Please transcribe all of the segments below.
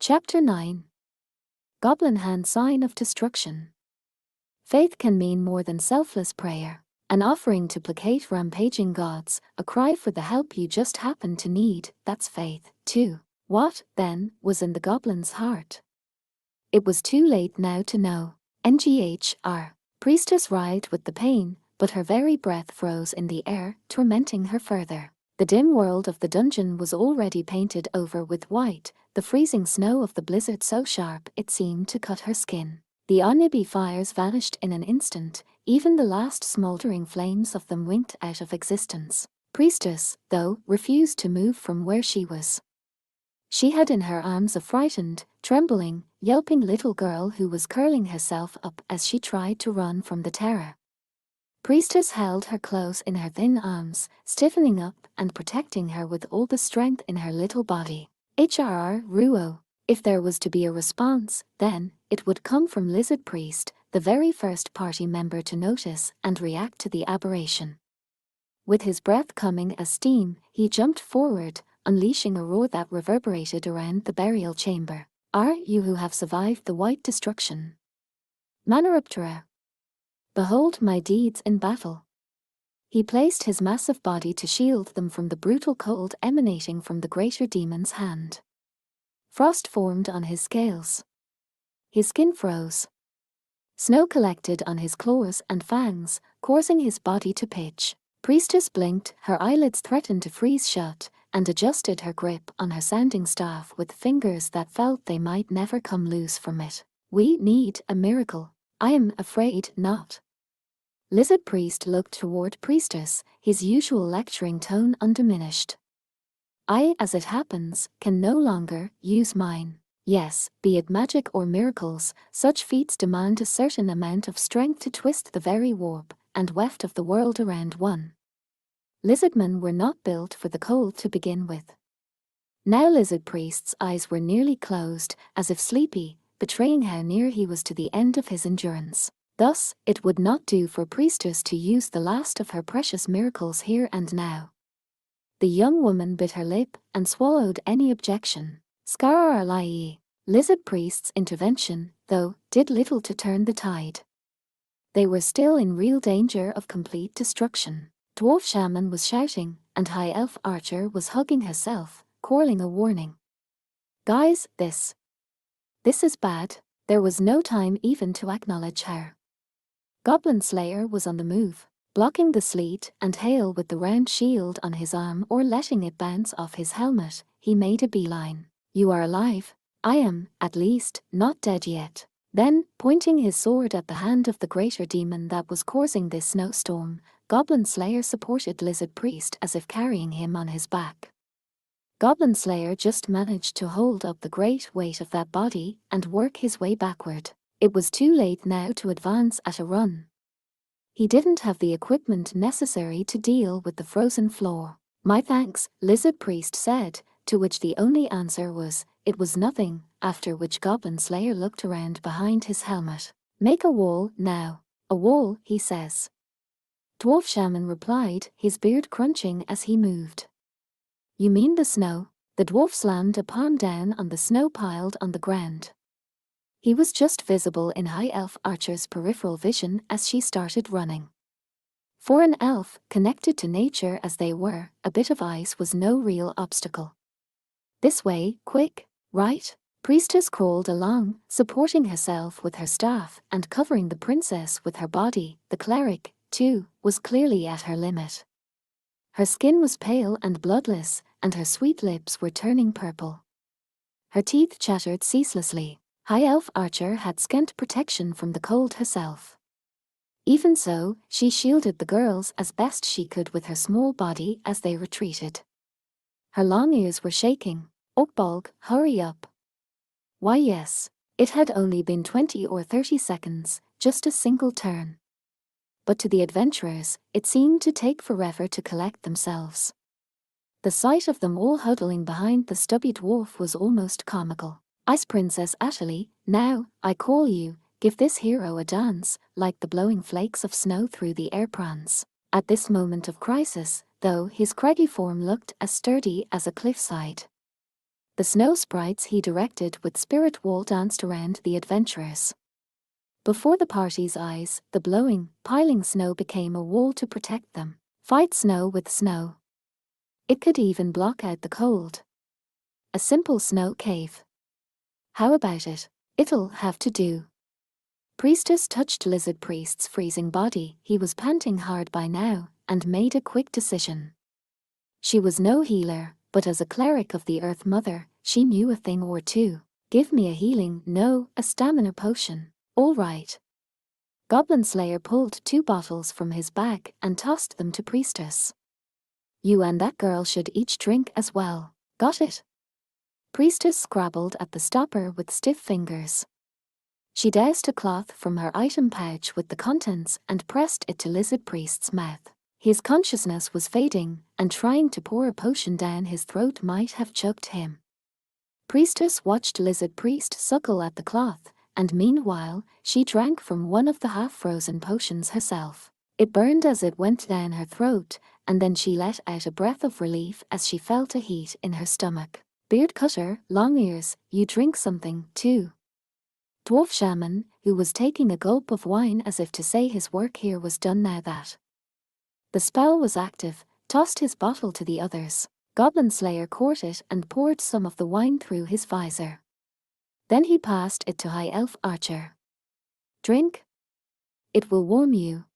Chapter 9. Goblin Hand Sign of Destruction. Faith can mean more than selfless prayer, an offering to placate rampaging gods, a cry for the help you just happen to need. That's faith, too. What, then, was in the goblin's heart? It was too late now to know. Nghr. Priestess writhed with the pain, but her very breath froze in the air, tormenting her further. The dim world of the dungeon was already painted over with white, the freezing snow of the blizzard so sharp it seemed to cut her skin. The oniby fires vanished in an instant, even the last smoldering flames of them winked out of existence. Priestess, though, refused to move from where she was. She had in her arms a frightened, trembling, yelping little girl who was curling herself up as she tried to run from the terror. Priestess held her close in her thin arms, stiffening up and protecting her with all the strength in her little body. Ruo. If there was to be a response, then it would come from Lizard Priest, the very first party member to notice and react to the aberration. With his breath coming as steam, he jumped forward, unleashing a roar that reverberated around the burial chamber. Are you who have survived the white destruction? Manaruptera. Behold my deeds in battle. He placed his massive body to shield them from the brutal cold emanating from the greater demon's hand. Frost formed on his scales. His skin froze. Snow collected on his claws and fangs, causing his body to pitch. Priestess blinked, her eyelids threatened to freeze shut, and adjusted her grip on her sounding staff with fingers that felt they might never come loose from it. We need a miracle. I am afraid not. Lizard Priest looked toward Priestess, his usual lecturing tone undiminished. I, as it happens, can no longer use mine. Yes, be it magic or miracles, such feats demand a certain amount of strength to twist the very warp and weft of the world around one. Lizardmen were not built for the cold to begin with. Now Lizard Priest's eyes were nearly closed, as if sleepy, betraying how near he was to the end of his endurance. Thus, it would not do for Priestess to use the last of her precious miracles here and now. The young woman bit her lip and swallowed any objection. Scararlai. Lizard Priest's intervention, though, did little to turn the tide. They were still in real danger of complete destruction. Dwarf Shaman was shouting, and High Elf Archer was hugging herself, calling a warning. Guys, this is bad. There was no time even to acknowledge her. Goblin Slayer was on the move, blocking the sleet and hail with the round shield on his arm or letting it bounce off his helmet. He made a beeline. You are alive. I am, at least, not dead yet. Then, pointing his sword at the hand of the greater demon that was causing this snowstorm, Goblin Slayer supported Lizard Priest as if carrying him on his back. Goblin Slayer just managed to hold up the great weight of that body and work his way backward. It was too late now to advance at a run. He didn't have the equipment necessary to deal with the frozen floor. My thanks, Lizard Priest said, to which the only answer was, it was nothing, after which Goblin Slayer looked around behind his helmet. Make a wall, now. A wall, he says. Dwarf Shaman replied, his beard crunching as he moved. You mean the snow? The dwarf slammed a palm down on the snow piled on the ground. He was just visible in High Elf Archer's peripheral vision as she started running. For an elf, connected to nature as they were, a bit of ice was no real obstacle. This way, quick, right? Priestess crawled along, supporting herself with her staff and covering the princess with her body. The cleric, too, was clearly at her limit. Her skin was pale and bloodless, and her sweet lips were turning purple. Her teeth chattered ceaselessly. High Elf Archer had scant protection from the cold herself. Even so, she shielded the girls as best she could with her small body as they retreated. Her long ears were shaking. Oakbolg, hurry up. Why yes, it had only been 20 or 30 seconds, just a single turn. But to the adventurers, it seemed to take forever to collect themselves. The sight of them all huddling behind the stubby dwarf was almost comical. Ice Princess Atali, now, I call you, give this hero a dance, like the blowing flakes of snow through the air prance. At this moment of crisis, though, his craggy form looked as sturdy as a cliffside. The snow sprites he directed with spirit wall danced around the adventurers. Before the party's eyes, the blowing, piling snow became a wall to protect them. Fight snow with snow. It could even block out the cold. A simple snow cave. How about it? It'll have to do. Priestess touched Lizard Priest's freezing body. He was panting hard by now, and made a quick decision. She was no healer, but as a cleric of the Earth Mother, she knew a thing or two. Give me a healing, no, a stamina potion. All right. Goblin Slayer pulled 2 bottles from his bag and tossed them to Priestess. You and that girl should each drink as well. Got it? Priestess scrabbled at the stopper with stiff fingers. She doused a cloth from her item pouch with the contents and pressed it to Lizard Priest's mouth. His consciousness was fading, and trying to pour a potion down his throat might have choked him. Priestess watched Lizard Priest suckle at the cloth, and meanwhile, she drank from one of the half-frozen potions herself. It burned as it went down her throat, and then she let out a breath of relief as she felt a heat in her stomach. Beard Cutter, Long Ears, you drink something, too. Dwarf Shaman, who was taking a gulp of wine as if to say his work here was done now that the spell was active, tossed his bottle to the others. Goblin Slayer caught it and poured some of the wine through his visor. Then he passed it to High Elf Archer. Drink. It will warm you.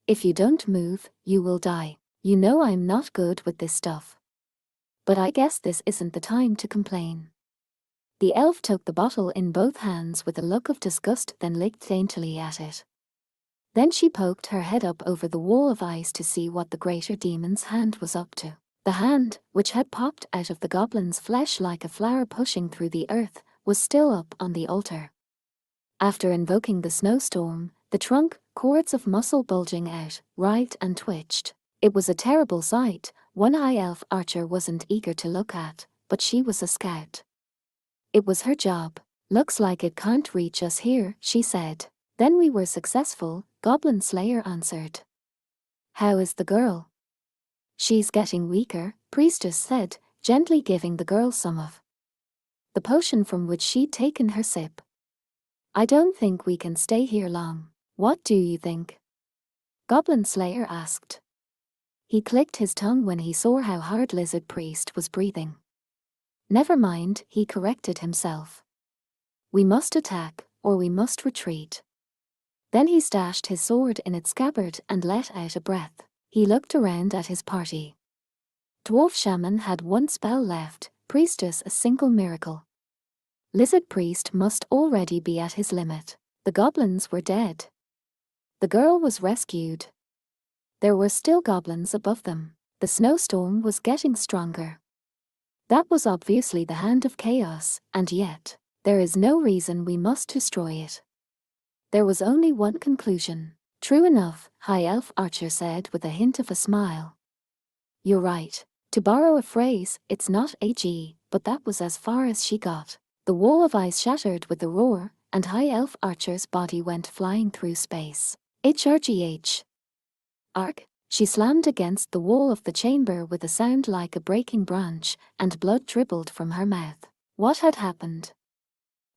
If you don't move, you will die. You know I'm not good with this stuff. But I guess this isn't the time to complain. The elf took the bottle in both hands with a look of disgust, then licked daintily at it. Then she poked her head up over the wall of ice to see what the greater demon's hand was up to. The hand, which had popped out of the goblin's flesh like a flower pushing through the earth, was still up on the altar. After invoking the snowstorm, the trunk, cords of muscle bulging out, writhed and twitched. It was a terrible sight. One High Elf Archer wasn't eager to look at, but she was a scout. It was her job. Looks like it can't reach us here, she said. Then we were successful, Goblin Slayer answered. How is the girl? She's getting weaker, Priestess said, gently giving the girl some of the potion from which she'd taken her sip. I don't think we can stay here long. What do you think? Goblin Slayer asked. He clicked his tongue when he saw how hard Lizard Priest was breathing. Never mind, he corrected himself. We must attack, or we must retreat. Then he stashed his sword in its scabbard and let out a breath. He looked around at his party. Dwarf Shaman had 1 spell left, Priestess a single miracle. Lizard Priest must already be at his limit. The goblins were dead. The girl was rescued. There were still goblins above them. The snowstorm was getting stronger. That was obviously the hand of chaos, and yet, there is no reason we must destroy it. There was only one conclusion. True enough, High Elf Archer said with a hint of a smile. You're right. To borrow a phrase, it's not AG, but that was as far as she got. The wall of ice shattered with a roar, and High Elf Archer's body went flying through space. HRGH. Arc. She slammed against the wall of the chamber with a sound like a breaking branch, and blood dribbled from her mouth. What had happened?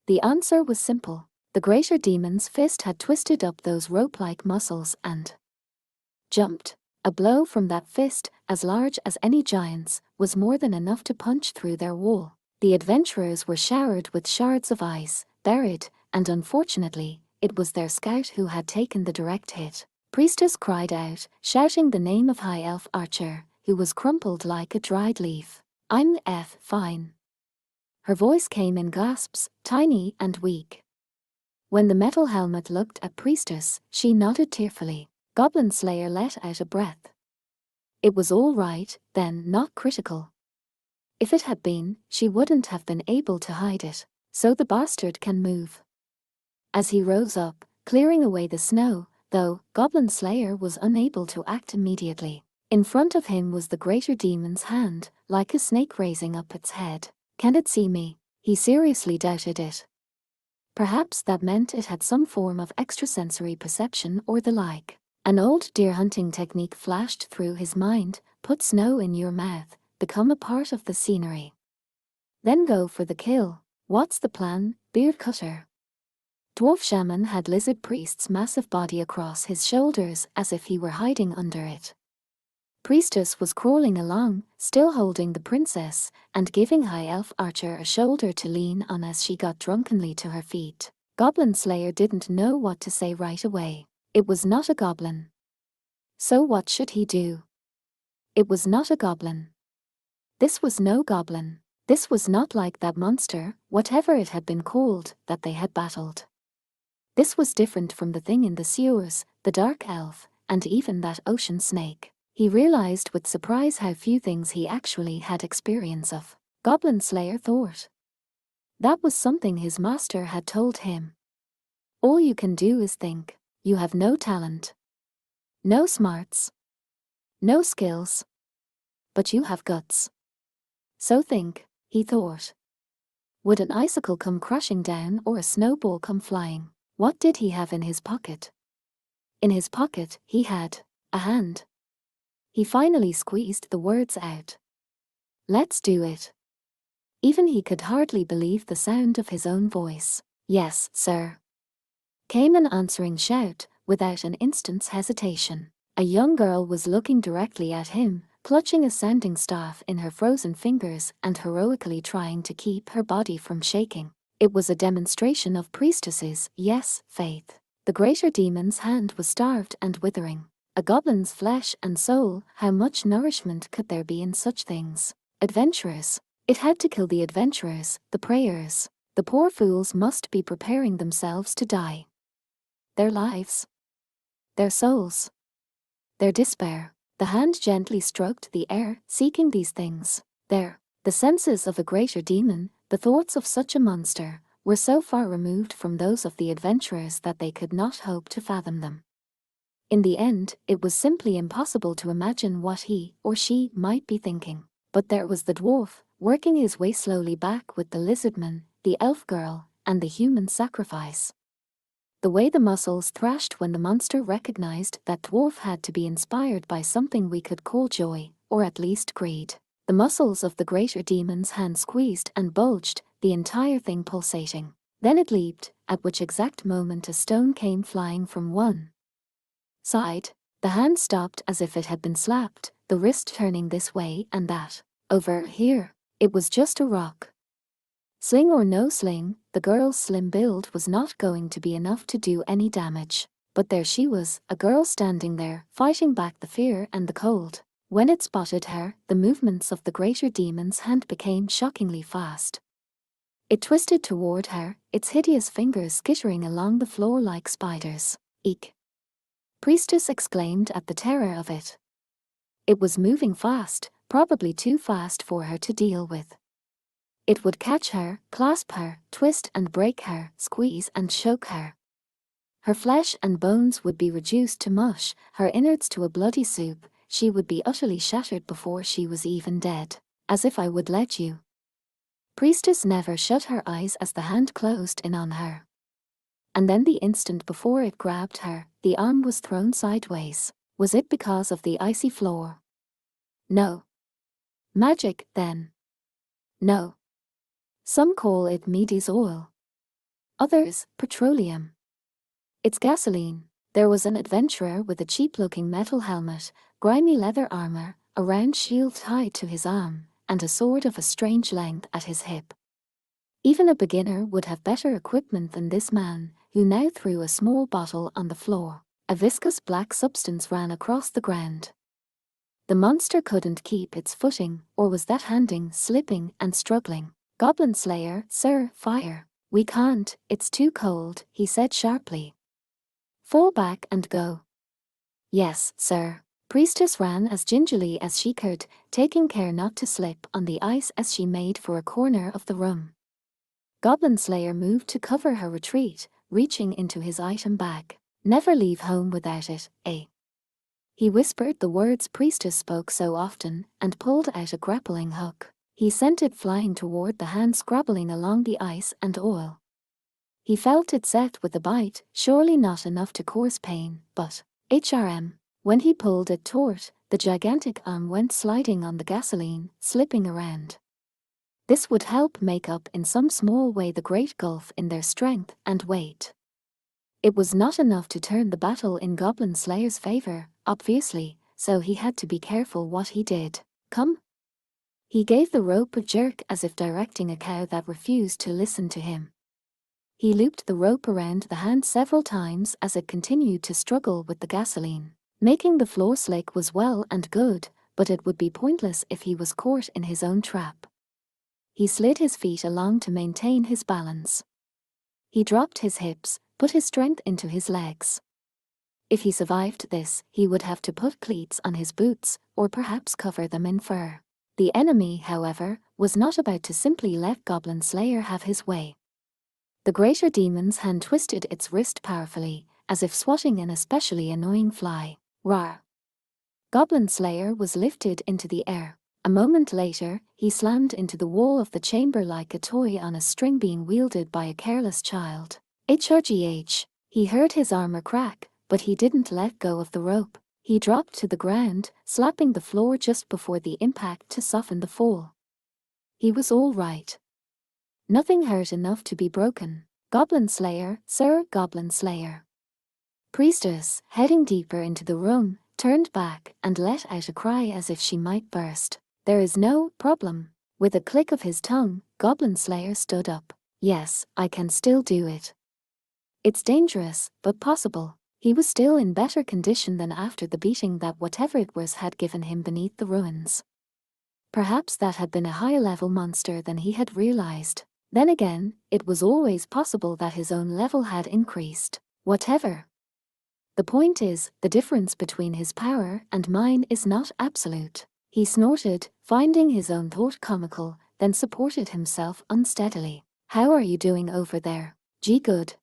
The answer was simple. The greater demon's fist had twisted up those rope-like muscles and jumped. A blow from that fist, as large as any giant's, was more than enough to punch through their wall. The adventurers were showered with shards of ice, buried, and unfortunately, it was their scout who had taken the direct hit. Priestess cried out, shouting the name of High Elf Archer, who was crumpled like a dried leaf. I'm fine. Her voice came in gasps, tiny and weak. When the metal helmet looked at Priestess, she nodded tearfully. Goblin Slayer let out a breath. It was all right, then, not critical. If it had been, she wouldn't have been able to hide it. So the bastard can move. As he rose up, clearing away the snow, though, Goblin Slayer was unable to act immediately. In front of him was the greater demon's hand, like a snake raising up its head. Can it see me? He seriously doubted it. Perhaps that meant it had some form of extrasensory perception or the like. An old deer hunting technique flashed through his mind: put snow in your mouth, become a part of the scenery. Then go for the kill. What's the plan, beard cutter? Dwarf shaman had lizard priest's massive body across his shoulders as if he were hiding under it. Priestess was crawling along, still holding the princess, and giving high elf archer a shoulder to lean on as she got drunkenly to her feet. Goblin Slayer didn't know what to say right away. It was not a goblin. So what should he do? It was not a goblin. This was no goblin. This was not like that monster, whatever it had been called, that they had battled. This was different from the thing in the sewers, the dark elf, and even that ocean snake. He realized with surprise how few things he actually had experience of. Goblin Slayer thought. That was something his master had told him. All you can do is think. You have no talent. No smarts. No skills. But you have guts. So think, he thought. Would an icicle come crashing down or a snowball come flying? What did he have in his pocket? In his pocket, he had a hand. He finally squeezed the words out. Let's do it. Even he could hardly believe the sound of his own voice. Yes, sir. Came an answering shout, without an instant's hesitation. A young girl was looking directly at him, clutching a sounding staff in her frozen fingers and heroically trying to keep her body from shaking. It was a demonstration of priestesses, yes, faith. The greater demon's hand was starved and withering. A goblin's flesh and soul, how much nourishment could there be in such things? Adventurers. It had to kill the adventurers, the prayers. The poor fools must be preparing themselves to die. Their lives. Their souls. Their despair. The hand gently stroked the air, seeking these things. There. The senses of a greater demon, the thoughts of such a monster, were so far removed from those of the adventurers that they could not hope to fathom them. In the end, it was simply impossible to imagine what he or she might be thinking. But there was the dwarf, working his way slowly back with the lizardman, the elf girl, and the human sacrifice. The way the muscles thrashed when the monster recognized that dwarf had to be inspired by something we could call joy, or at least greed. The muscles of the greater demon's hand squeezed and bulged, the entire thing pulsating. Then it leaped, at which exact moment a stone came flying from one side. The hand stopped as if it had been slapped, the wrist turning this way and that. Over here. It was just a rock. Sling or no sling, the girl's slim build was not going to be enough to do any damage. But there she was, a girl standing there, fighting back the fear and the cold. When it spotted her, the movements of the greater demon's hand became shockingly fast. It twisted toward her, its hideous fingers skittering along the floor like spiders. Eek! Priestess exclaimed at the terror of it. It was moving fast, probably too fast for her to deal with. It would catch her, clasp her, twist and break her, squeeze and choke her. Her flesh and bones would be reduced to mush, her innards to a bloody soup. She would be utterly shattered before she was even dead. As if I would let you. Priestess never shut her eyes as the hand closed in on her. And then the instant before it grabbed her, the arm was thrown sideways. Was it because of the icy floor? No. Magic, then? No. Some call it Medes oil. Others, petroleum. It's gasoline. There was an adventurer with a cheap-looking metal helmet, grimy leather armor, a round shield tied to his arm, and a sword of a strange length at his hip. Even a beginner would have better equipment than this man, who now threw a small bottle on the floor. A viscous black substance ran across the ground. The monster couldn't keep its footing, or was that handing, slipping and struggling. Goblin Slayer, sir, fire. We can't, it's too cold, he said sharply. Fall back and go. Yes, sir. Priestess ran as gingerly as she could, taking care not to slip on the ice as she made for a corner of the room. Goblin Slayer moved to cover her retreat, reaching into his item bag. Never leave home without it, eh? He whispered the words Priestess spoke so often, and pulled out a grappling hook. He sent it flying toward the hand scrabbling along the ice and oil. He felt it set with a bite, surely not enough to cause pain, but when he pulled it taut, the gigantic arm went sliding on the gasoline, slipping around. This would help make up in some small way the great gulf in their strength and weight. It was not enough to turn the battle in Goblin Slayer's favor, obviously, so he had to be careful what he did. Come. He gave the rope a jerk as if directing a cow that refused to listen to him. He looped the rope around the hand several times as it continued to struggle with the gasoline. Making the floor slick was well and good, but it would be pointless if he was caught in his own trap. He slid his feet along to maintain his balance. He dropped his hips, put his strength into his legs. If he survived this, he would have to put cleats on his boots, or perhaps cover them in fur. The enemy, however, was not about to simply let Goblin Slayer have his way. The greater demon's hand twisted its wrist powerfully, as if swatting an especially annoying fly. Rawr! Goblin Slayer was lifted into the air. A moment later, he slammed into the wall of the chamber like a toy on a string being wielded by a careless child. HRGH! He heard his armor crack, but he didn't let go of the rope. He dropped to the ground, slapping the floor just before the impact to soften the fall. He was all right. Nothing hurt enough to be broken. Goblin Slayer, Sir Goblin Slayer. Priestess, heading deeper into the room, turned back and let out a cry as if she might burst. There is no problem. With a click of his tongue, Goblin Slayer stood up. Yes, I can still do it. It's dangerous, but possible. He was still in better condition than after the beating that whatever it was had given him beneath the ruins. Perhaps that had been a higher-level monster than he had realized. Then again, it was always possible that his own level had increased. Whatever. The point is, the difference between his power and mine is not absolute. He snorted, finding his own thought comical, then supported himself unsteadily. How are you doing over there? Gee, good.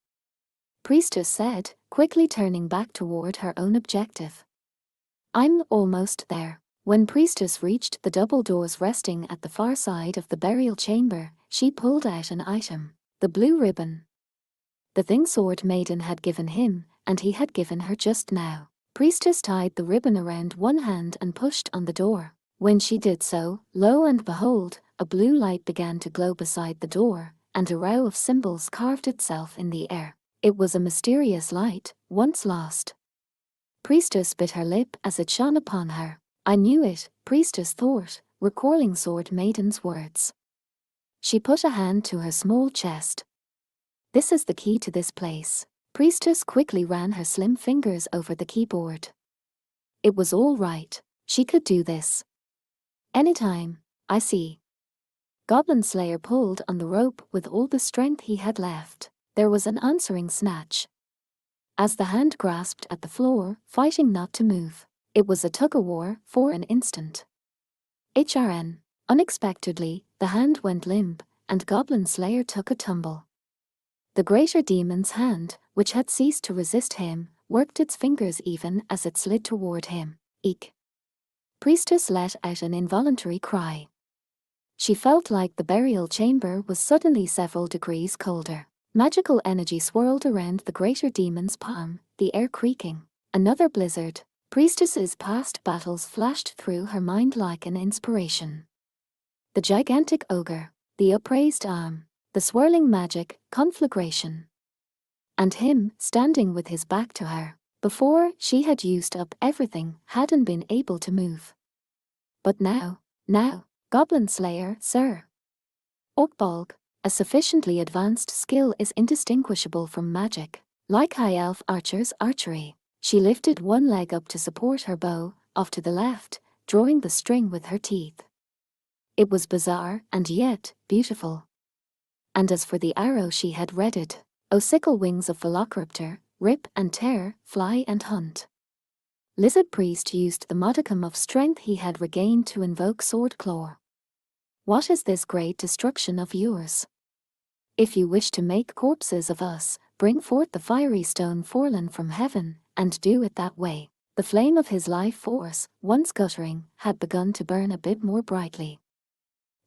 Priestess said, quickly turning back toward her own objective. I'm almost there. When Priestess reached the double doors resting at the far side of the burial chamber, she pulled out an item. The blue ribbon. The thing Sword Maiden had given him, and he had given her just now. Priestess tied the ribbon around one hand and pushed on the door. When she did so, lo and behold, a blue light began to glow beside the door, and a row of symbols carved itself in the air. It was a mysterious light, once lost. Priestess bit her lip as it shone upon her. I knew it, Priestess thought, recalling Sword Maiden's words. She put a hand to her small chest. This is the key to this place. Priestess quickly ran her slim fingers over the keyboard. It was all right. She could do this. Anytime. I see. Goblin Slayer pulled on the rope with all the strength he had left. There was an answering snatch. As the hand grasped at the floor, fighting not to move. It was a tug-of-war for an instant. HRN. Unexpectedly, the hand went limp, and Goblin Slayer took a tumble. The greater demon's hand, which had ceased to resist him, worked its fingers even as it slid toward him. Eek. Priestess let out an involuntary cry. She felt like the burial chamber was suddenly several degrees colder. Magical energy swirled around the greater demon's palm, the air creaking. Another blizzard. Priestess's past battles flashed through her mind like an inspiration. The gigantic ogre, the upraised arm, the swirling magic, conflagration. And him, standing with his back to her. Before, she had used up everything, hadn't been able to move. But now, Goblin Slayer, sir. Orkbolg, a sufficiently advanced skill is indistinguishable from magic. Like high elf archers' archery. She lifted one leg up to support her bow, off to the left, drawing the string with her teeth. It was bizarre and yet beautiful. And as for the arrow she had read it, O sickle wings of Velociraptor, rip and tear, fly and hunt. Lizard Priest used the modicum of strength he had regained to invoke Sword Claw. What is this great destruction of yours? If you wish to make corpses of us, bring forth the fiery stone fallen from heaven, and do it that way. The flame of his life force, once guttering, had begun to burn a bit more brightly.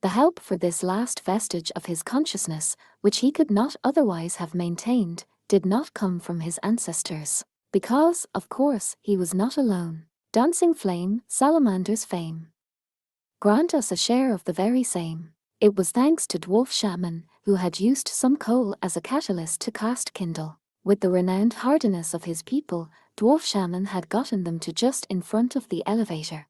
The help for this last vestige of his consciousness, which he could not otherwise have maintained, did not come from his ancestors. Because, of course, he was not alone. Dancing flame, salamander's fame. Grant us a share of the very same. It was thanks to Dwarf Shaman, who had used some coal as a catalyst to cast kindle. With the renowned hardiness of his people, Dwarf Shaman had gotten them to just in front of the elevator.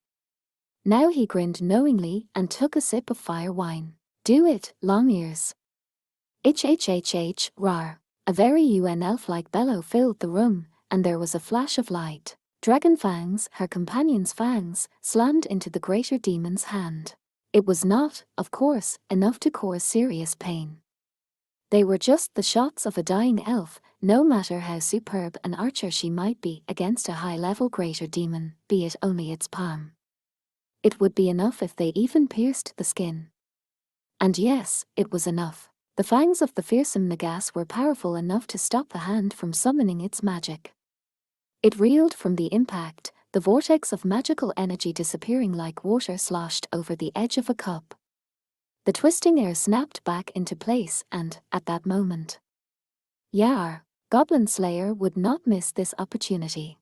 Now he grinned knowingly and took a sip of fire wine. Do it, long ears. Rar. A very UN elf-like bellow filled the room, and there was a flash of light. Dragon fangs, her companion's fangs, slammed into the greater demon's hand. It was not, of course, enough to cause serious pain. They were just the shots of a dying elf, no matter how superb an archer she might be against a high-level greater demon, be it only its palm. It would be enough if they even pierced the skin. And yes, it was enough. The fangs of the fearsome Nagas were powerful enough to stop the hand from summoning its magic. It reeled from the impact, the vortex of magical energy disappearing like water sloshed over the edge of a cup. The twisting air snapped back into place and, at that moment, Yar, Goblin Slayer would not miss this opportunity.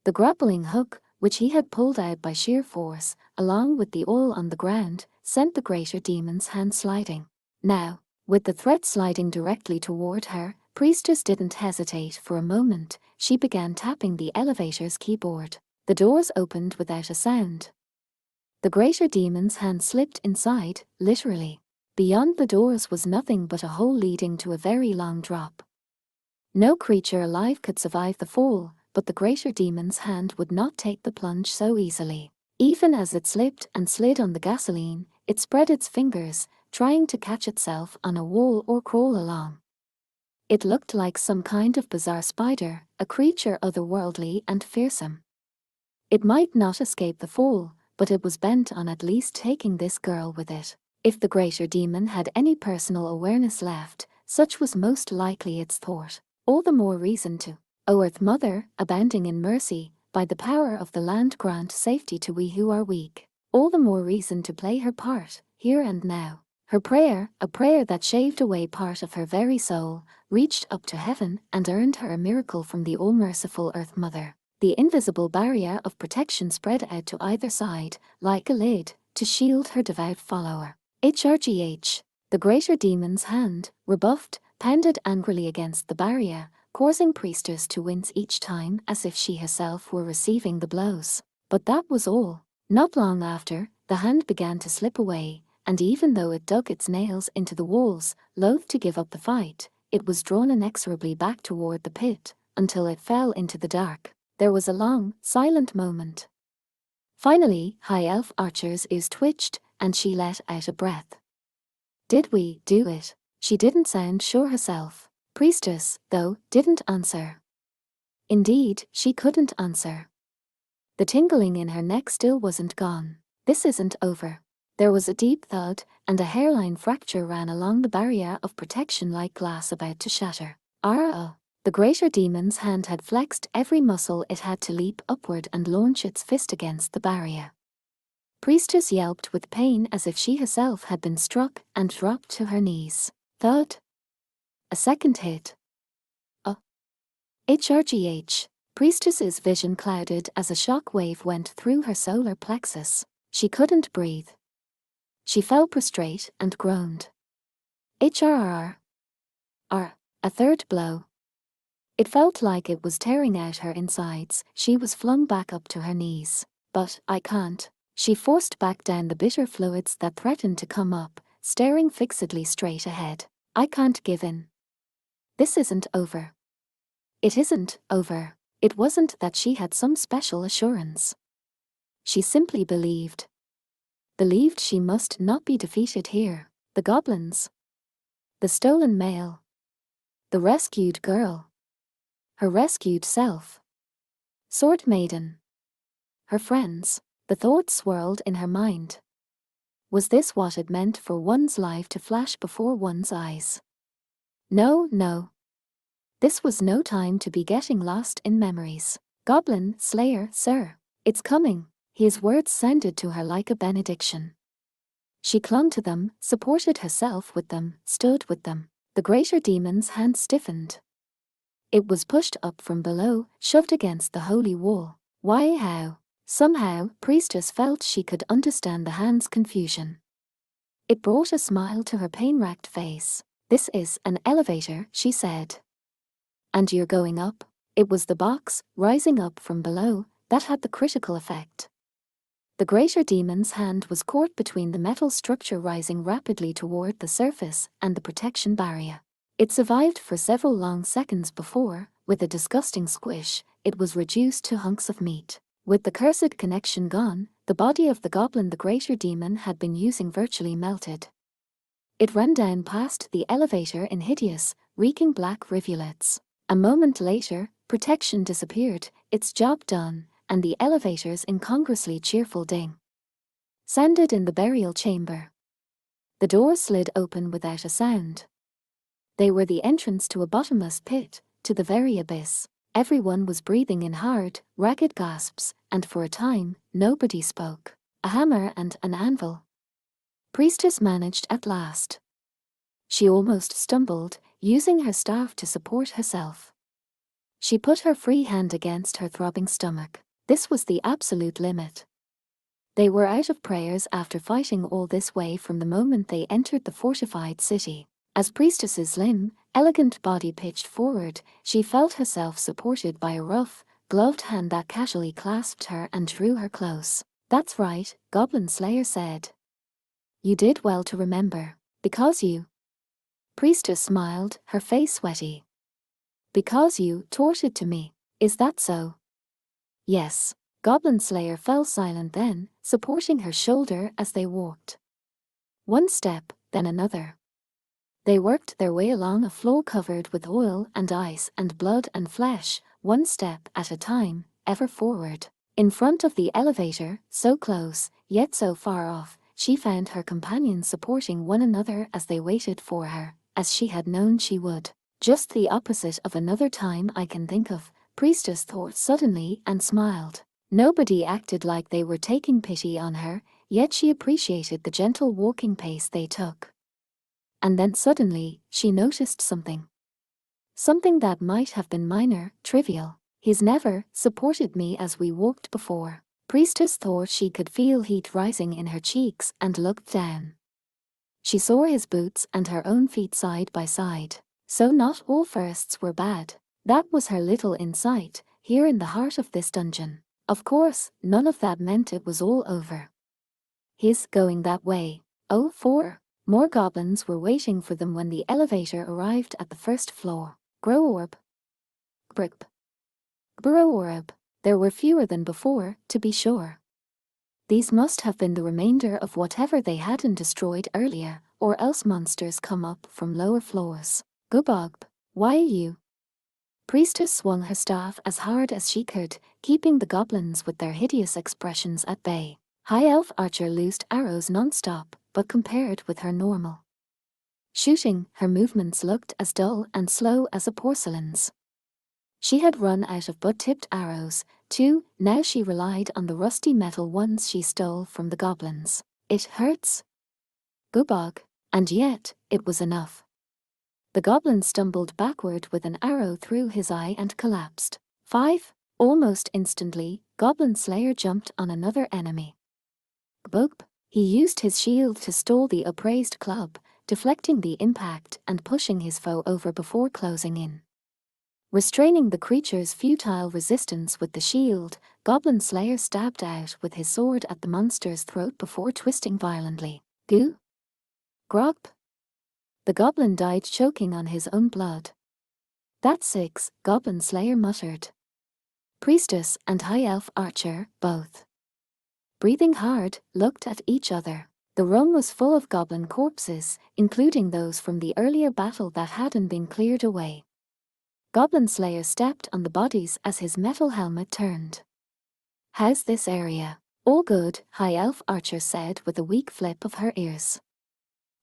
The grappling hook, which he had pulled out by sheer force, along with the oil on the ground, sent the greater demon's hand sliding. Now, with the threat sliding directly toward her, Priestess didn't hesitate for a moment. She began tapping the elevator's keyboard. The doors opened without a sound. The greater demon's hand slipped inside, literally. Beyond the doors was nothing but a hole leading to a very long drop. No creature alive could survive the fall, but the greater demon's hand would not take the plunge so easily. Even as it slipped and slid on the gasoline, it spread its fingers, trying to catch itself on a wall or crawl along. It looked like some kind of bizarre spider, a creature otherworldly and fearsome. It might not escape the fall, but it was bent on at least taking this girl with it. If the greater demon had any personal awareness left, such was most likely its thought. All the more reason to, O Earth Mother, abounding in mercy, by the power of the land grant safety to we who are weak. All the more reason to play her part, here and now. Her prayer, a prayer that shaved away part of her very soul, reached up to heaven and earned her a miracle from the all-merciful Earth Mother. The invisible barrier of protection spread out to either side, like a lid, to shield her devout follower. HRGH. The greater demon's hand, rebuffed, pounded angrily against the barrier, causing Priestess to wince each time as if she herself were receiving the blows. But that was all. Not long after, the hand began to slip away, and even though it dug its nails into the walls, loath to give up the fight, it was drawn inexorably back toward the pit, until it fell into the dark. There was a long, silent moment. Finally, High Elf Archer's ears twitched, and she let out a breath. Did we do it? She didn't sound sure herself. Priestess, though, didn't answer. Indeed, she couldn't answer. The tingling in her neck still wasn't gone. This isn't over. There was a deep thud, and a hairline fracture ran along the barrier of protection like glass about to shatter. The greater demon's hand had flexed every muscle it had to leap upward and launch its fist against the barrier. Priestess yelped with pain as if she herself had been struck and dropped to her knees. Thud. A second hit. HRGH. Priestess's vision clouded as a shock wave went through her solar plexus. She couldn't breathe. She fell prostrate and groaned. HRR. A third blow. It felt like it was tearing out her insides. She was flung back up to her knees. But I can't. She forced back down the bitter fluids that threatened to come up, staring fixedly straight ahead. I can't give in. This isn't over. It isn't over. It wasn't that she had some special assurance. She simply believed. Believed she must not be defeated here. The goblins. The stolen mail. The rescued girl. Her rescued self. Sword Maiden. Her friends. The thought swirled in her mind. Was this what it meant for one's life to flash before one's eyes? No. This was no time to be getting lost in memories. Goblin Slayer, sir. It's coming. His words sounded to her like a benediction. She clung to them, supported herself with them, stood with them. The greater demon's hand stiffened. It was pushed up from below, shoved against the holy wall. Why, how? Somehow, Priestess felt she could understand the hand's confusion. It brought a smile to her pain-racked face. "This is an elevator," she said. "And you're going up?" It was the box, rising up from below, that had the critical effect. The greater demon's hand was caught between the metal structure rising rapidly toward the surface and the protection barrier. It survived for several long seconds before, with a disgusting squish, it was reduced to hunks of meat. With the cursed connection gone, the body of the goblin the greater demon had been using virtually melted. It ran down past the elevator in hideous, reeking black rivulets. A moment later, protection disappeared, its job done, and the elevator's incongruously cheerful ding sounded in the burial chamber. The doors slid open without a sound. They were the entrance to a bottomless pit, to the very abyss. Everyone was breathing in hard, ragged gasps, and for a time, nobody spoke. A hammer and an anvil. Priestess managed at last. She almost stumbled, using her staff to support herself. She put her free hand against her throbbing stomach. This was the absolute limit. They were out of prayers after fighting all this way from the moment they entered the fortified city. As Priestess's slim, elegant body pitched forward, she felt herself supported by a rough, gloved hand that casually clasped her and drew her close. "That's right," Goblin Slayer said. "You did well to remember. Because you..." Priestess smiled, her face sweaty. "Because you taught it to me. Is that so?" "Yes." Goblin Slayer fell silent then, supporting her shoulder as they walked. One step, then another. They worked their way along a floor covered with oil and ice and blood and flesh, one step at a time, ever forward. In front of the elevator, so close, yet so far off, she found her companions supporting one another as they waited for her, as she had known she would. Just the opposite of another time I can think of, Priestess thought suddenly and smiled. Nobody acted like they were taking pity on her, yet she appreciated the gentle walking pace they took. And then suddenly, she noticed something. Something that might have been minor, trivial. "He's never supported me as we walked before." Priestess thought she could feel heat rising in her cheeks and looked down. She saw his boots and her own feet side by side. So not all firsts were bad. That was her little insight, here in the heart of this dungeon. Of course, none of that meant it was all over. "He's going that way." Oh, 4 more goblins were waiting for them when the elevator arrived at the first floor. Groorb. Brip. Groorb. There were fewer than before, to be sure. These must have been the remainder of whatever they hadn't destroyed earlier, or else monsters come up from lower floors. "Gubog, why are you?" Priestess swung her staff as hard as she could, keeping the goblins with their hideous expressions at bay. High Elf Archer loosed arrows non-stop, but compared with her normal shooting, her movements looked as dull and slow as a porcelain's. She had run out of butt-tipped arrows, too, now she relied on the rusty metal ones she stole from the goblins. "It hurts." Gubog. And yet, it was enough. The goblin stumbled backward with an arrow through his eye and collapsed. 5 Almost instantly, Goblin Slayer jumped on another enemy. Boop. He used his shield to stall the upraised club, deflecting the impact and pushing his foe over before closing in. Restraining the creature's futile resistance with the shield, Goblin Slayer stabbed out with his sword at the monster's throat before twisting violently. Goo. Grop. The goblin died choking on his own blood. "That's 6, Goblin Slayer muttered. Priestess and High Elf Archer, both breathing hard, looked at each other. The room was full of goblin corpses, including those from the earlier battle that hadn't been cleared away. Goblin Slayer stepped on the bodies as his metal helmet turned. "How's this area?" "All good," High Elf Archer said with a weak flip of her ears.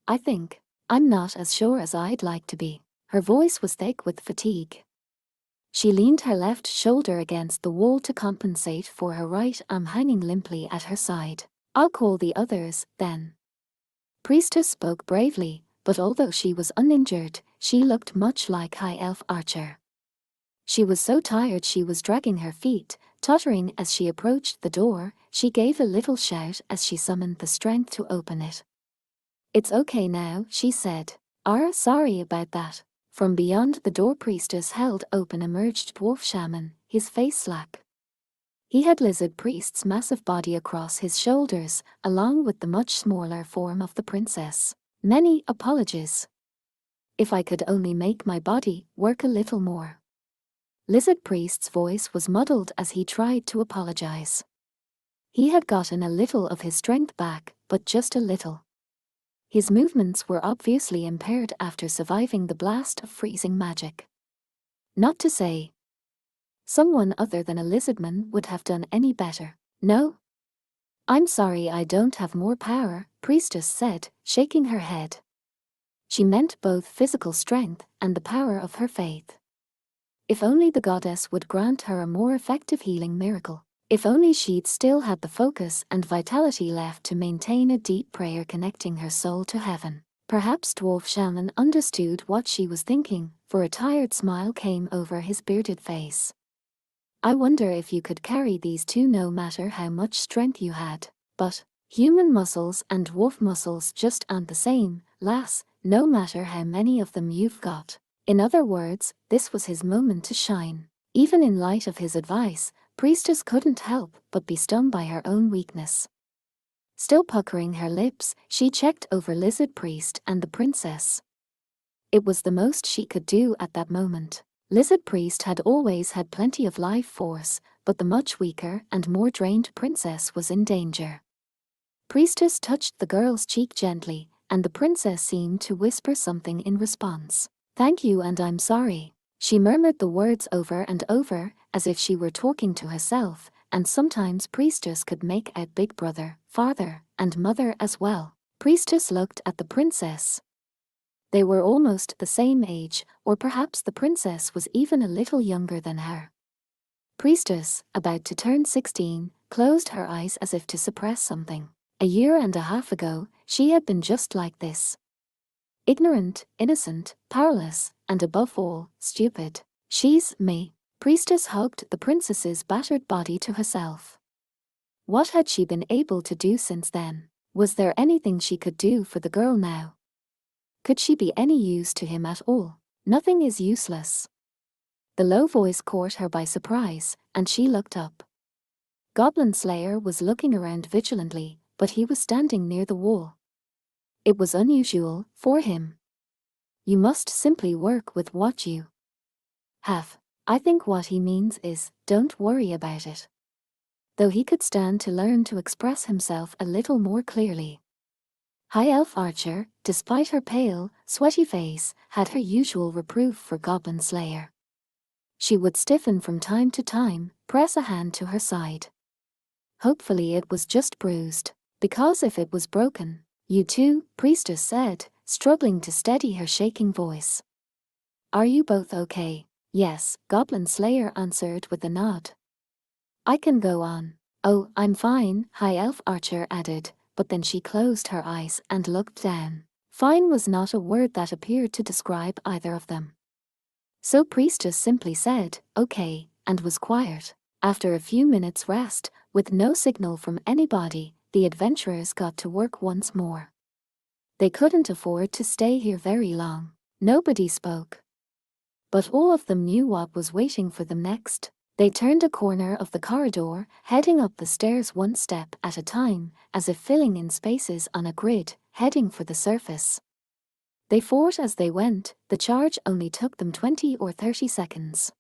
"I think. I'm not as sure as I'd like to be." Her voice was thick with fatigue. She leaned her left shoulder against the wall to compensate for her right arm hanging limply at her side. "I'll call the others, then." Priestess spoke bravely, but although she was uninjured, she looked much like High Elf Archer. She was so tired she was dragging her feet, tottering as she approached the door. She gave a little shout as she summoned the strength to open it. It's okay now, she said. Sorry about that. From beyond the door priestess held open emerged dwarf shaman, his face slack. He had lizard priest's massive body across his shoulders, along with the much smaller form of the princess. Many apologies. If I could only make my body work a little more. Lizard priest's voice was muddled as he tried to apologize. He had gotten a little of his strength back, but just a little. His movements were obviously impaired after surviving the blast of freezing magic. Not to say someone other than a lizardman would have done any better. No? I'm sorry I don't have more power, priestess said, shaking her head. She meant both physical strength and the power of her faith. If only the goddess would grant her a more effective healing miracle. If only she'd still had the focus and vitality left to maintain a deep prayer connecting her soul to heaven. Perhaps Dwarf Shaman understood what she was thinking, for a tired smile came over his bearded face. I wonder if you could carry these two no matter how much strength you had. But human muscles and dwarf muscles just aren't the same, lass, no matter how many of them you've got. In other words, this was his moment to shine. Even in light of his advice, priestess couldn't help but be stung by her own weakness. Still puckering her lips, she checked over lizard priest and the princess. It was the most she could do at that moment. Lizard priest had always had plenty of life force, but the much weaker and more drained princess was in danger. Priestess touched the girl's cheek gently, and the princess seemed to whisper something in response. Thank you and I'm sorry. She murmured the words over and over, as if she were talking to herself, and sometimes priestess could make out big brother, father, and mother as well. Priestess looked at the princess. They were almost the same age, or perhaps the princess was even a little younger than her. Priestess, about to turn 16, closed her eyes as if to suppress something. A year and a half ago, she had been just like this. Ignorant, innocent, powerless, and above all, stupid. She's me. Priestess hugged the princess's battered body to herself. What had she been able to do since then? Was there anything she could do for the girl now? Could she be any use to him at all? Nothing is useless. The low voice caught her by surprise, and she looked up. Goblin Slayer was looking around vigilantly, but he was standing near the wall. It was unusual for him. You must simply work with what you have. I think what he means is, don't worry about it. Though he could stand to learn to express himself a little more clearly. High Elf Archer, despite her pale, sweaty face, had her usual reproof for Goblin Slayer. She would stiffen from time to time, press a hand to her side. Hopefully it was just bruised, because if it was broken, you too, priestess said, struggling to steady her shaking voice. Are you both okay? Yes, Goblin Slayer answered with a nod. I can go on. Oh, I'm fine, High Elf Archer added, but then she closed her eyes and looked down. Fine was not a word that appeared to describe either of them. So priestess simply said, okay, and was quiet. After a few minutes' rest, with no signal from anybody, the adventurers got to work once more. They couldn't afford to stay here very long. Nobody spoke. But all of them knew what was waiting for them next. They turned a corner of the corridor, heading up the stairs one step at a time, as if filling in spaces on a grid, heading for the surface. They fought as they went, the charge only took them 20 or 30 seconds.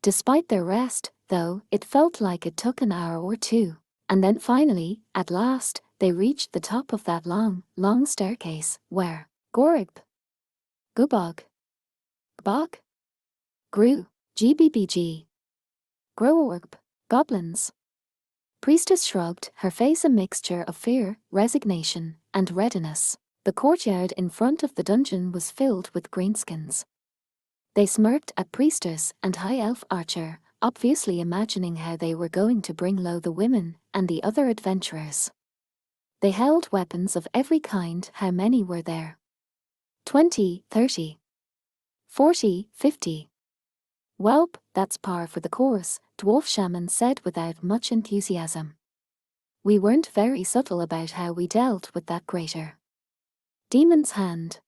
Despite their rest, though, it felt like it took an hour or two. And then finally, at last, they reached the top of that long, long staircase, where Gorib, Gubog, Gbog, Gru, GBBG, Groorb, Goblins. Priestess shrugged, her face a mixture of fear, resignation, and readiness. The courtyard in front of the dungeon was filled with greenskins. They smirked at Priestess and High Elf Archer, obviously imagining how they were going to bring low the women and the other adventurers. They held weapons of every kind. How many were there? 20, 30, 40, 50. Welp, that's par for the course, Dwarf Shaman said without much enthusiasm. We weren't very subtle about how we dealt with that crater. Demon's hand.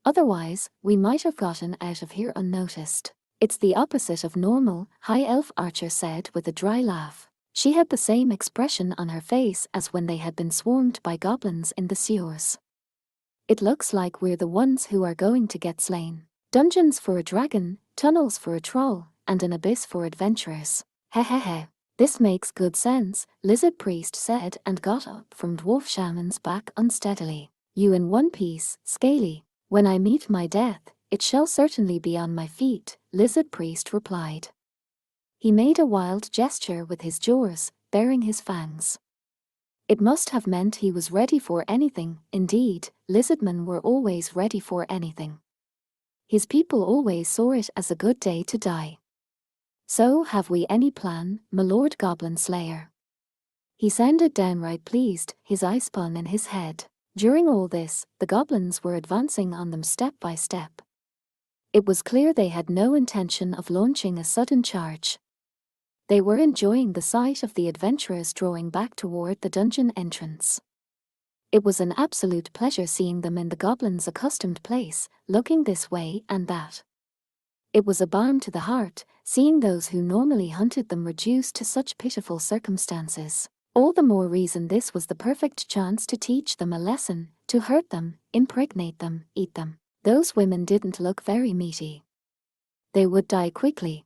Otherwise, we might have gotten out of here unnoticed. It's the opposite of normal, High Elf Archer said with a dry laugh. She had the same expression on her face as when they had been swarmed by goblins in the sewers. It looks like we're the ones who are going to get slain. Dungeons for a dragon, tunnels for a troll, and an abyss for adventurers. Hehehe. This makes good sense, Lizard Priest said and got up from Dwarf Shaman's back unsteadily. You in one piece, Scaly. When I meet my death, it shall certainly be on my feet, Lizard Priest replied. He made a wild gesture with his jaws, baring his fangs. It must have meant he was ready for anything. Indeed, lizardmen were always ready for anything. His people always saw it as a good day to die. So have we any plan, my Lord Goblin Slayer? He sounded downright pleased, his eyes spun in his head. During all this, the goblins were advancing on them step by step. It was clear they had no intention of launching a sudden charge. They were enjoying the sight of the adventurers drawing back toward the dungeon entrance. It was an absolute pleasure seeing them in the goblins' accustomed place, looking this way and that. It was a balm to the heart, seeing those who normally hunted them reduced to such pitiful circumstances. All the more reason this was the perfect chance to teach them a lesson, to hurt them, impregnate them, eat them. Those women didn't look very meaty. They would die quickly.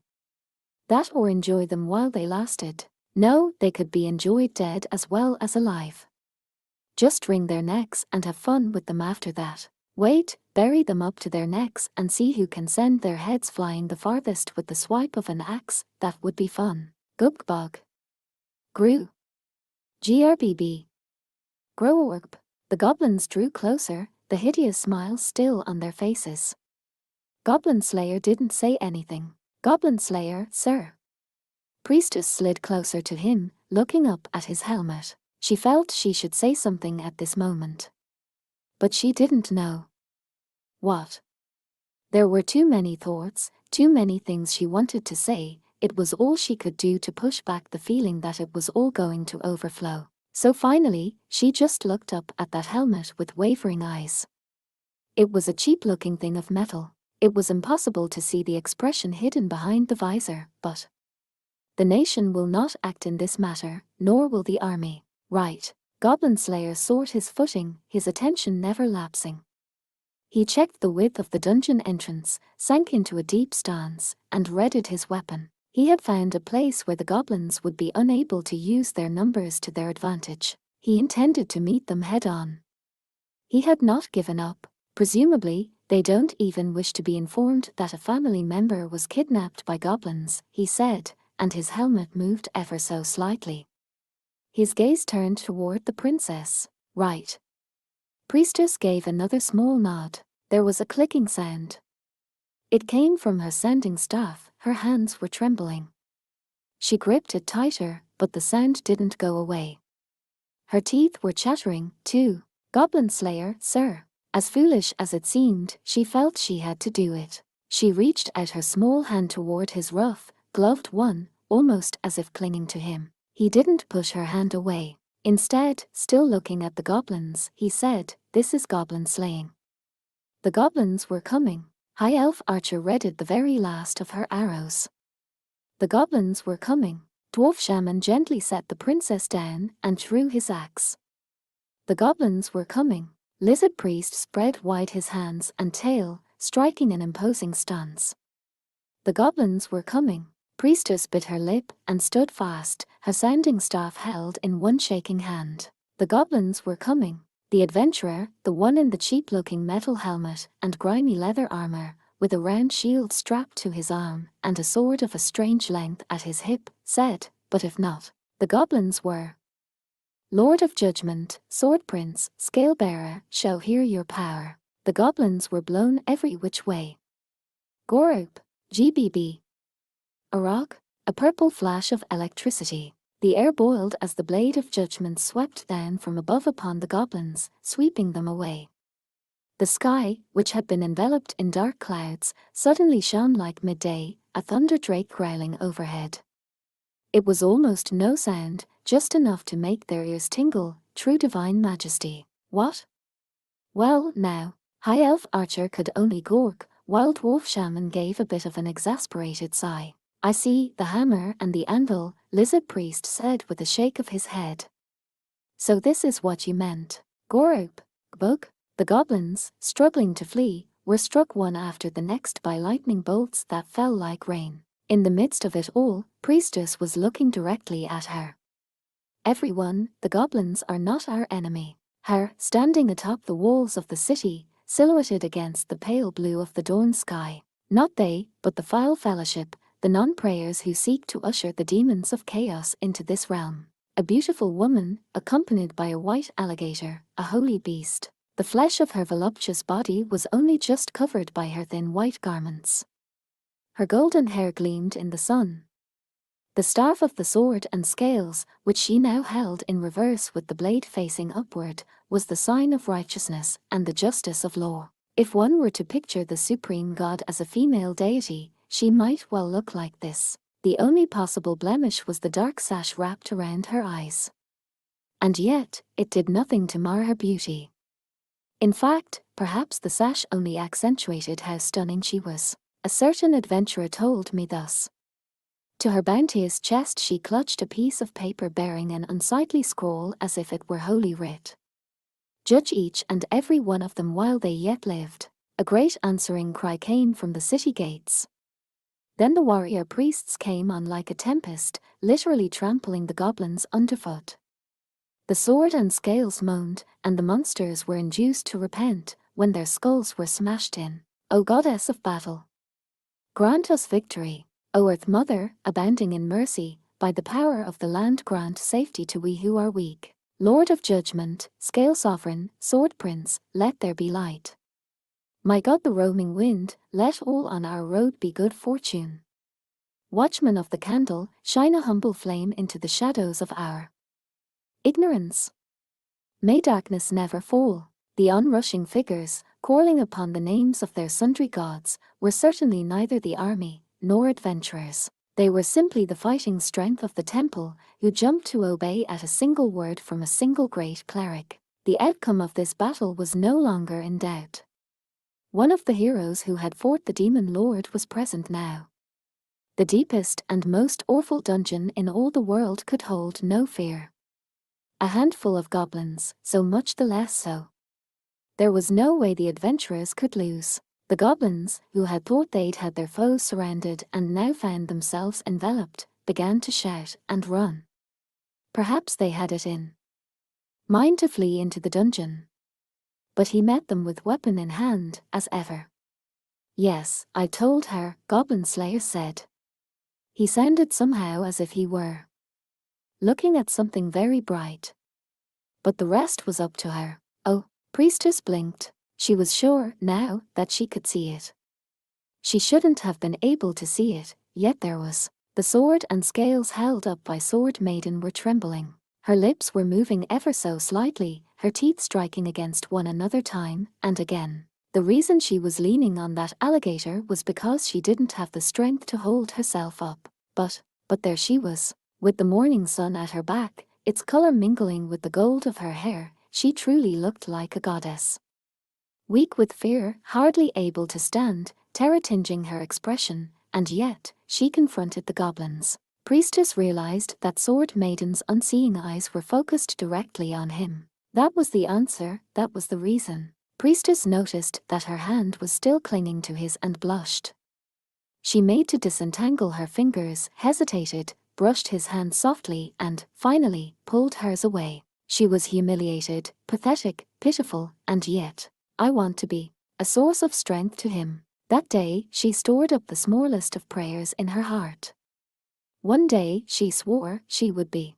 That or enjoy them while they lasted. No, they could be enjoyed dead as well as alive. Just wring their necks and have fun with them after that. Wait, bury them up to their necks and see who can send their heads flying the farthest with the swipe of an axe. That would be fun. Gubbog. Grew. GRBB. Groworp. The goblins drew closer, the hideous smiles still on their faces. Goblin Slayer didn't say anything. Goblin Slayer, sir. Priestess slid closer to him, looking up at his helmet. She felt she should say something at this moment. But she didn't know. What? There were too many thoughts, too many things she wanted to say. It was all she could do to push back the feeling that it was all going to overflow. So finally, she just looked up at that helmet with wavering eyes. It was a cheap-looking thing of metal. It was impossible to see the expression hidden behind the visor, but the nation will not act in this matter, nor will the army. Right. Goblin Slayer sought his footing, his attention never lapsing. He checked the width of the dungeon entrance, sank into a deep stance, and readied his weapon. He had found a place where the goblins would be unable to use their numbers to their advantage. He intended to meet them head-on. He had not given up. Presumably, they don't even wish to be informed that a family member was kidnapped by goblins, he said, and his helmet moved ever so slightly. His gaze turned toward the princess. Right. Priestess gave another small nod. There was a clicking sound. It came from her sending staff. Her hands were trembling. She gripped it tighter, but the sound didn't go away. Her teeth were chattering, too. Goblin Slayer, sir. As foolish as it seemed, she felt she had to do it. She reached out her small hand toward his rough, gloved one, almost as if clinging to him. He didn't push her hand away. Instead, still looking at the goblins, he said, "This is goblin slaying." The goblins were coming. High Elf Archer readied the very last of her arrows. The goblins were coming. Dwarf Shaman gently set the princess down and drew his axe. The goblins were coming. Lizard Priest spread wide his hands and tail, striking an imposing stance. The goblins were coming. Priestess bit her lip and stood fast, her sounding staff held in one shaking hand. The goblins were coming. The adventurer, the one in the cheap-looking metal helmet and grimy leather armor, with a round shield strapped to his arm and a sword of a strange length at his hip, said, "But if not." The goblins were. Lord of Judgment, Sword Prince, Scale Bearer, show here your power. The goblins were blown every which way. Gorup, GBB. A rock, a purple flash of electricity. The air boiled as the blade of judgment swept down from above upon the goblins, sweeping them away. The sky, which had been enveloped in dark clouds, suddenly shone like midday, a thunder drake growling overhead. It was almost no sound, just enough to make their ears tingle. True divine majesty. What? Well, now, High Elf Archer could only gawk, while Dwarf Shaman gave a bit of an exasperated sigh. I see the hammer and the anvil, Lizard Priest said with a shake of his head. So this is what you meant. Gorup, Gbug, the goblins, struggling to flee, were struck one after the next by lightning bolts that fell like rain. In the midst of it all, Priestess was looking directly at her. Everyone, the goblins are not our enemy. Her, standing atop the walls of the city, silhouetted against the pale blue of the dawn sky. Not they, but the Foul Fellowship, the non-prayers who seek to usher the demons of chaos into this realm. A beautiful woman, accompanied by a white alligator, a holy beast. The flesh of her voluptuous body was only just covered by her thin white garments. Her golden hair gleamed in the sun. The staff of the sword and scales, which she now held in reverse with the blade facing upward, was the sign of righteousness and the justice of law. If one were to picture the supreme god as a female deity, she might well look like this. The only possible blemish was the dark sash wrapped around her eyes. And yet, it did nothing to mar her beauty. In fact, perhaps the sash only accentuated how stunning she was. A certain adventurer told me thus. To her bounteous chest she clutched a piece of paper bearing an unsightly scroll as if it were holy writ. Judge each and every one of them while they yet lived. A great answering cry came from the city gates. Then the warrior priests came on like a tempest, literally trampling the goblins underfoot. The sword and scales moaned, and the monsters were induced to repent when their skulls were smashed in. O goddess of battle, grant us victory. O Earth Mother, abounding in mercy, by the power of the land grant safety to we who are weak. Lord of judgment, Scale Sovereign, Sword Prince, let there be light. My God the roaming wind, let all on our road be good fortune. Watchman of the candle, shine a humble flame into the shadows of our ignorance. May darkness never fall. The onrushing figures, quarreling upon the names of their sundry gods, were certainly neither the army nor adventurers. They were simply the fighting strength of the temple, who jumped to obey at a single word from a single great cleric. The outcome of this battle was no longer in doubt. One of the heroes who had fought the demon lord was present now. The deepest and most awful dungeon in all the world could hold no fear. A handful of goblins, so much the less so. There was no way the adventurers could lose. The goblins, who had thought they'd had their foes surrounded and now found themselves enveloped, began to shout and run. Perhaps they had it in mind to flee into the dungeon. But he met them with weapon in hand, as ever. Yes, I told her, Goblin Slayer said. He sounded somehow as if he were looking at something very bright. But the rest was up to her. Oh, Priestess blinked. She was sure, now, that she could see it. She shouldn't have been able to see it, yet there was. The sword and scales held up by Sword Maiden were trembling. Her lips were moving ever so slightly, her teeth striking against one another time and again. The reason she was leaning on that alligator was because she didn't have the strength to hold herself up. But there she was, with the morning sun at her back, its color mingling with the gold of her hair. She truly looked like a goddess. Weak with fear, hardly able to stand, terror tinging her expression, and yet, she confronted the goblins. Priestess realized that Sword Maiden's unseeing eyes were focused directly on him. That was the answer, that was the reason. Priestess noticed that her hand was still clinging to his and blushed. She made to disentangle her fingers, hesitated, brushed his hand softly and, finally, pulled hers away. She was humiliated, pathetic, pitiful, and yet, I want to be a source of strength to him. That day, she stored up the smallest of prayers in her heart. One day, she swore, she would be